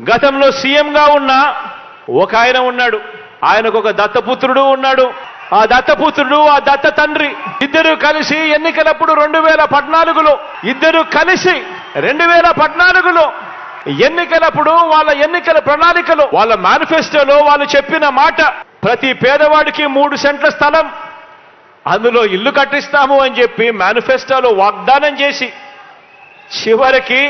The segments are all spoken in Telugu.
గతంలో సీఎంగా ఉన్న ఒక ఆయన ఉన్నాడు. ఆయనకు ఒక దత్తపుత్రుడు ఉన్నాడు. ఆ దత్తపుత్రుడు ఆ దత్త తండ్రి ఇద్దరు కలిసి ఎన్నికలప్పుడు 2014లో ఇద్దరు కలిసి 2014లో ఎన్నికలప్పుడు వాళ్ళ ఎన్నికల ప్రణాళికలో వాళ్ళ మేనిఫెస్టోలో వాళ్ళు చెప్పిన మాట, ప్రతి పేదవాడికి 3 సెంట్ల స్థలం అందులో ఇల్లు కట్టిస్తాము అని చెప్పి మేనిఫెస్టోలో వాగ్దానం చేసి చివరికి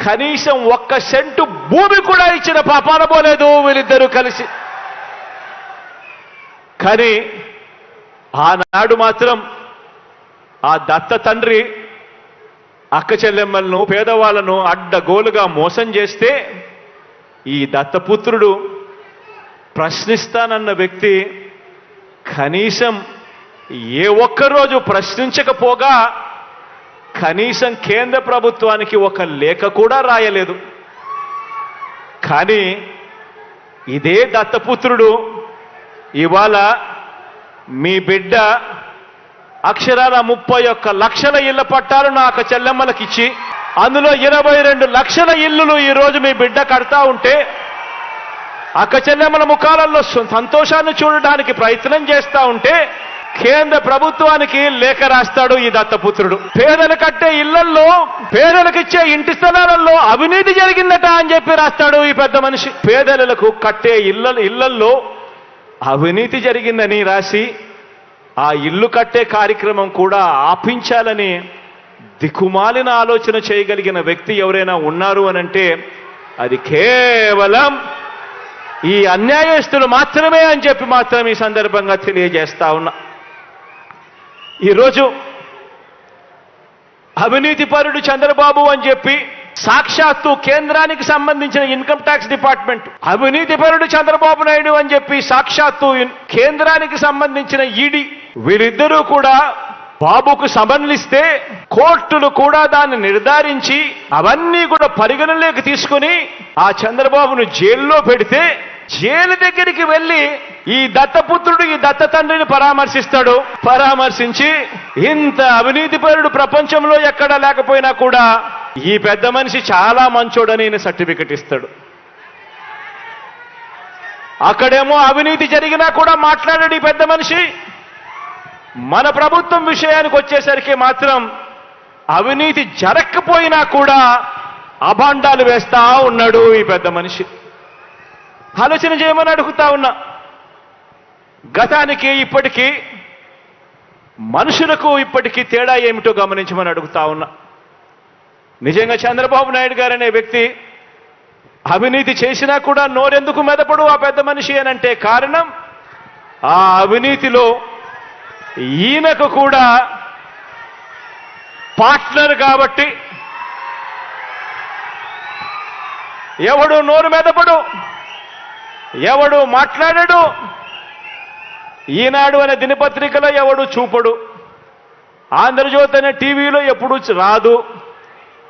కనీసం 1 సెంటు భూమి కూడా ఇచ్చిన పాపాన పోలేదు వీళ్ళిద్దరూ కలిసి. కానీ ఆనాడు మాత్రం ఆ దత్త తండ్రి అక్క చెల్లెమ్మలను పేదవాళ్లను అడ్డగోలుగా మోసం చేస్తే ఈ దత్తపుత్రుడు ప్రశ్నిస్తానన్న వ్యక్తి కనీసం ఏ ఒక్కరోజు ప్రశ్నించకపోగా కనీసం కేంద్ర ప్రభుత్వానికి ఒక లేఖ కూడా రాయలేదు. కానీ ఇదే దత్తపుత్రుడు ఇవాళ మీ బిడ్డ అక్షరాల 31 లక్షల ఇళ్ల పట్టాలు నా అక్క చెల్లెమ్మలకు ఇచ్చి అందులో 22 లక్షల ఇల్లులు ఈరోజు మీ బిడ్డ కడతా ఉంటే అక్క చెల్లెమ్మల ముఖాలలో సంతోషాన్ని చూడడానికి ప్రయత్నం చేస్తా ఉంటే కేంద్ర ప్రభుత్వానికి లేఖ రాస్తాడు ఈ దత్తపుత్రుడు. పేదలు కట్టే ఇళ్లల్లో, పేదలకు ఇచ్చే ఇంటి స్థలాలలో అవినీతి జరిగిందట అని చెప్పి రాస్తాడు ఈ పెద్ద మనిషి. పేదలకు కట్టే ఇళ్లల్లో అవినీతి జరిగిందని రాసి ఆ ఇల్లు కట్టే కార్యక్రమం కూడా ఆపించాలని దిక్కుమాలిన ఆలోచన చేయగలిగిన వ్యక్తి ఎవరైనా ఉన్నారు అనంటే అది కేవలం ఈ అన్యాయస్తులు మాత్రమే అని చెప్పి మాత్రం ఈ సందర్భంగా తెలియజేస్తా ఉన్నా. ఈరోజు అవినీతిపరుడు చంద్రబాబు అని చెప్పి సాక్షాత్తు కేంద్రానికి సంబంధించిన ఇన్కమ్ ట్యాక్స్ డిపార్ట్మెంట్, అవినీతిపరుడు చంద్రబాబు నాయుడు అని చెప్పి సాక్షాత్తు కేంద్రానికి సంబంధించిన ఈడీ, వీరిద్దరూ కూడా బాబుకు సమన్లిస్తే కోర్టులు కూడా దాన్ని నిర్ధారించి అవన్నీ కూడా పరిగణలోకి తీసుకుని ఆ చంద్రబాబును జైల్లో పెడితే జైలు దగ్గరికి వెళ్ళి ఈ దత్తపుత్రుడు ఈ దత్త తండ్రిని పరామర్శిస్తాడు. పరామర్శించి ఇంత అవినీతిపరుడు ప్రపంచంలో ఎక్కడా లేకపోయినా కూడా ఈ పెద్ద మనిషి చాలా మంచోడని సర్టిఫికెట్ ఇస్తాడు. అక్కడేమో అవినీతి జరిగినా కూడా మాట్లాడాడు ఈ పెద్ద మనిషి. మన ప్రభుత్వం విషయానికి వచ్చేసరికి మాత్రం అవినీతి జరగకపోయినా కూడా అభాండాలు వేస్తా ఉన్నాడు ఈ పెద్ద మనిషి. ఆలోచన చేయమని అడుగుతా ఉన్నా. గతానికి ఇప్పటికీ మనుషులకు ఇప్పటికీ తేడా ఏమిటో గమనించమని అడుగుతా ఉన్నా. నిజంగా చంద్రబాబు నాయుడు గారు అనే వ్యక్తి అవినీతి చేసినా కూడా నోరెందుకు మెదపడు ఆ పెద్ద మనిషి అనంటే కారణం ఆ అవినీతిలో ఈయనకు కూడా పార్ట్నర్ కాబట్టి ఎవడు నోరు మెదపడు, ఎవడు మాట్లాడడు, ఈనాడు అనే దినపత్రికలో ఎవడు చూపడు, ఆంధ్రజ్యోతి అనే టీవీలో ఎప్పుడు రాదు,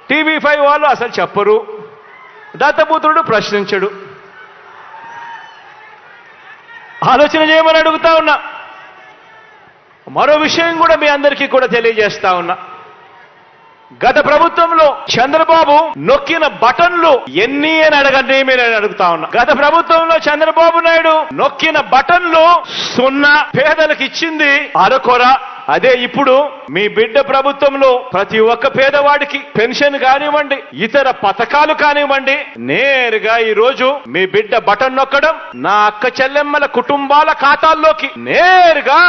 TV5 వాళ్ళు అసలు చెప్పరు, దత్తపుత్రుడు ప్రశ్నించడు. ఆలోచన చేయమని అడుగుతా ఉన్నా. మరో విషయం కూడా మీ అందరికీ కూడా తెలియజేస్తా ఉన్నా. గత ప్రభుత్వంలో చంద్రబాబు నొక్కిన బటన్లు ఎన్ని అని అడగండి మీరు అడుగుతా ఉన్నా. గత ప్రభుత్వంలో చంద్రబాబు నాయుడు నొక్కిన బటన్లు 0, పేదలకు ఇచ్చింది అరకొర. అదే ఇప్పుడు మీ బిడ్డ ప్రభుత్వంలో ప్రతి ఒక్క పేదవాడికి పెన్షన్ కానివ్వండి, ఇతర పథకాలు కానివ్వండి, నేరుగా ఈ రోజు మీ బిడ్డ బటన్ నొక్కడం నా అక్క చెల్లెమ్మల కుటుంబాల ఖాతాల్లోకి నేరుగా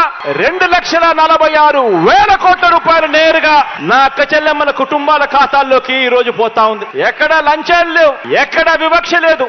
2,46,000 కోట్ల రూపాయలు నేరుగా నా అక్క చెల్లెమ్మల కుటుంబాల ఖాతాల్లోకి ఈ రోజు పోతా ఉంది. ఎక్కడ లంచాలు లేవు, ఎక్కడ వివక్ష లేదు.